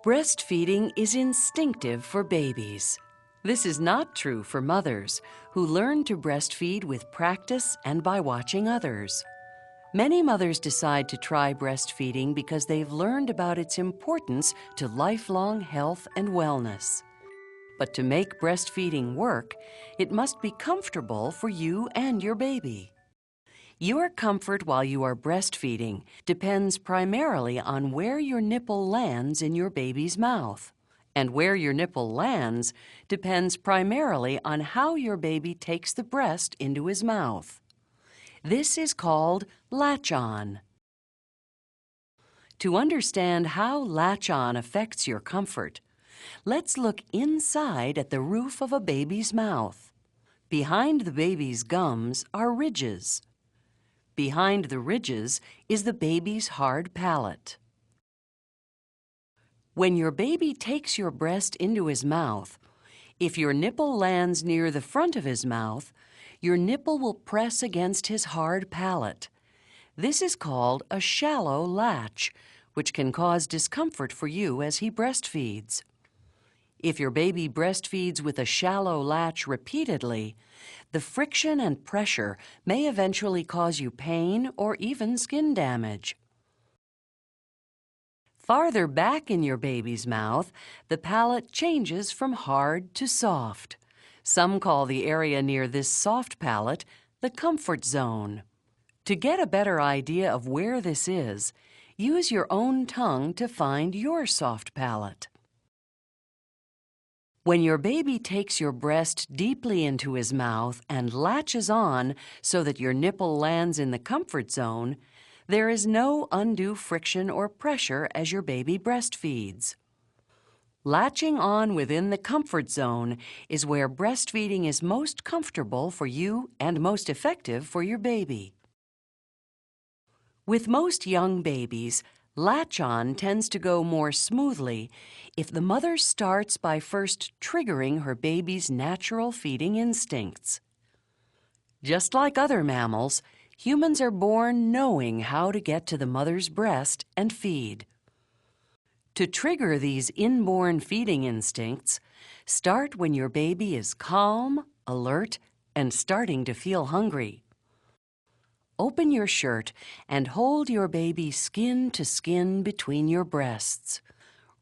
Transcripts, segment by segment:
Breastfeeding is instinctive for babies. This is not true for mothers, who learn to breastfeed with practice and by watching others. Many mothers decide to try breastfeeding because they've learned about its importance to lifelong health and wellness. But to make breastfeeding work, it must be comfortable for you and your baby. Your comfort while you are breastfeeding depends primarily on where your nipple lands in your baby's mouth. And where your nipple lands depends primarily on how your baby takes the breast into his mouth. This is called latch-on. To understand how latch-on affects your comfort, let's look inside at the roof of a baby's mouth. Behind the baby's gums are ridges. Behind the ridges is the baby's hard palate. When your baby takes your breast into his mouth, if your nipple lands near the front of his mouth, your nipple will press against his hard palate. This is called a shallow latch, which can cause discomfort for you as he breastfeeds. If your baby breastfeeds with a shallow latch repeatedly, the friction and pressure may eventually cause you pain or even skin damage. Farther back in your baby's mouth, the palate changes from hard to soft. Some call the area near this soft palate the comfort zone. To get a better idea of where this is, use your own tongue to find your soft palate. When your baby takes your breast deeply into his mouth and latches on so that your nipple lands in the comfort zone, there is no undue friction or pressure as your baby breastfeeds. Latching on within the comfort zone is where breastfeeding is most comfortable for you and most effective for your baby. With most young babies, latch-on tends to go more smoothly if the mother starts by first triggering her baby's natural feeding instincts. Just like other mammals, humans are born knowing how to get to the mother's breast and feed. To trigger these inborn feeding instincts, start when your baby is calm, alert, and starting to feel hungry. Open your shirt and hold your baby skin to skin between your breasts.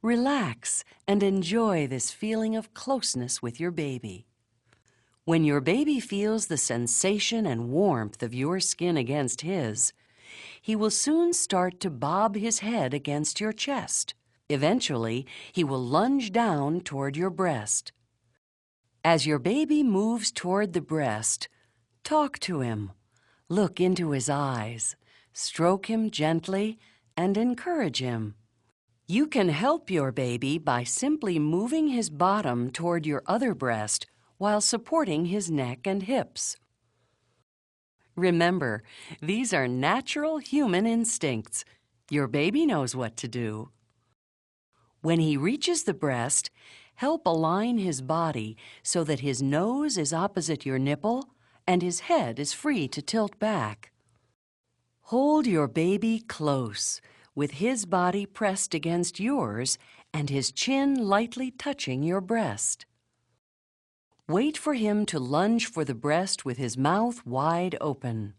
Relax and enjoy this feeling of closeness with your baby. When your baby feels the sensation and warmth of your skin against his, he will soon start to bob his head against your chest. Eventually, he will lunge down toward your breast. As your baby moves toward the breast, talk to him. Look into his eyes, stroke him gently, and encourage him. You can help your baby by simply moving his bottom toward your other breast while supporting his neck and hips. Remember, these are natural human instincts. Your baby knows what to do. When he reaches the breast, help align his body so that his nose is opposite your nipple and his head is free to tilt back. Hold your baby close, with his body pressed against yours and his chin lightly touching your breast. Wait for him to lunge for the breast with his mouth wide open.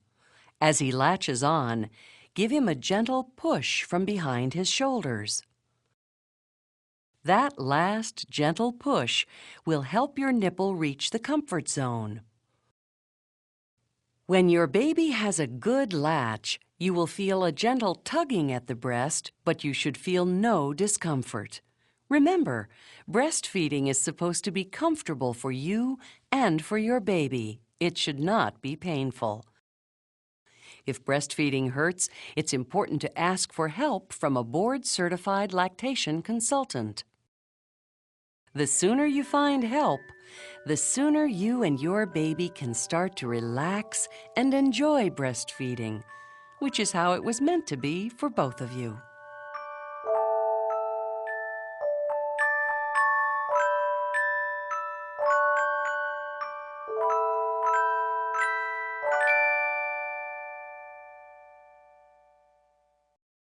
As he latches on, give him a gentle push from behind his shoulders. That last gentle push will help your nipple reach the comfort zone. When your baby has a good latch, you will feel a gentle tugging at the breast, but you should feel no discomfort. Remember, breastfeeding is supposed to be comfortable for you and for your baby. It should not be painful. If breastfeeding hurts, it's important to ask for help from a board-certified lactation consultant. The sooner you find help, the sooner you and your baby can start to relax and enjoy breastfeeding, which is how it was meant to be for both of you.